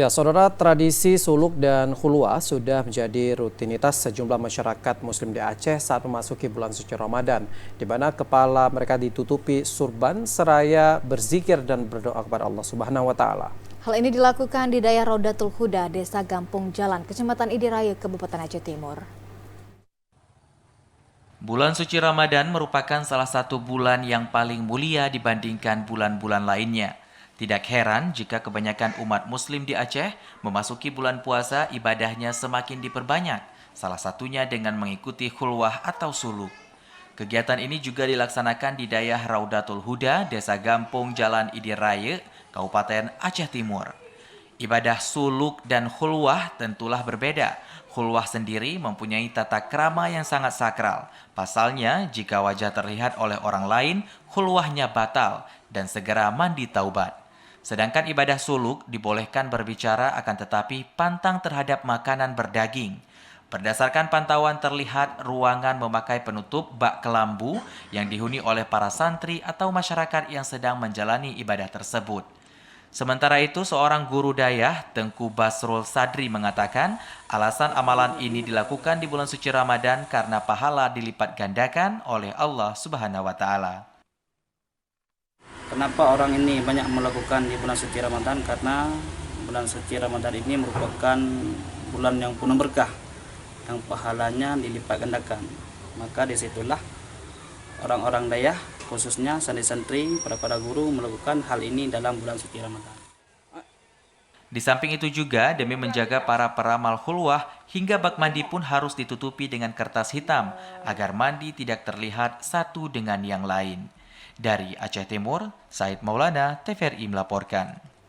Ya, saudara, tradisi suluk dan khulwah sudah menjadi rutinitas sejumlah masyarakat Muslim di Aceh saat memasuki bulan suci Ramadan, di mana kepala mereka ditutupi surban seraya berzikir dan berdoa kepada Allah Subhanahu wa Ta'ala. Hal ini dilakukan di daerah Raudatul Huda, Desa Gampung Jalan, Kecamatan Idiraya, Kabupaten Aceh Timur. Bulan suci Ramadan merupakan salah satu bulan yang paling mulia dibandingkan bulan-bulan lainnya. Tidak heran jika kebanyakan umat muslim di Aceh memasuki bulan puasa ibadahnya semakin diperbanyak, salah satunya dengan mengikuti khulwah atau suluk. Kegiatan ini juga dilaksanakan di daerah Raudatul Huda, Desa Gampung Jalan Idiraya, Kabupaten Aceh Timur. Ibadah suluk dan khulwah tentulah berbeda. Khulwah sendiri mempunyai tata krama yang sangat sakral. Pasalnya, jika wajah terlihat oleh orang lain, khulwahnya batal dan segera mandi taubat. Sedangkan ibadah suluk dibolehkan berbicara akan tetapi pantang terhadap makanan berdaging. Berdasarkan pantauan terlihat ruangan memakai penutup bak kelambu yang dihuni oleh para santri atau masyarakat yang sedang menjalani ibadah tersebut. Sementara itu, seorang guru dayah, Tengku Basrul Sadri, mengatakan alasan amalan ini dilakukan di bulan suci Ramadan karena pahala dilipat gandakan oleh Allah Subhanahu wa Ta'ala. Kenapa orang ini banyak melakukan di bulan suci Ramadan? Karena bulan suci Ramadan ini merupakan bulan yang penuh berkah, yang pahalanya dilipat gandakan. Maka disitulah orang-orang dayah, khususnya santri-santri, para guru melakukan hal ini dalam bulan suci Ramadan. Di samping itu juga, demi menjaga para peramal khulwah, hingga bak mandi pun harus ditutupi dengan kertas hitam, agar mandi tidak terlihat satu dengan yang lain. Dari Aceh Timur, Said Maulana, TVRI melaporkan.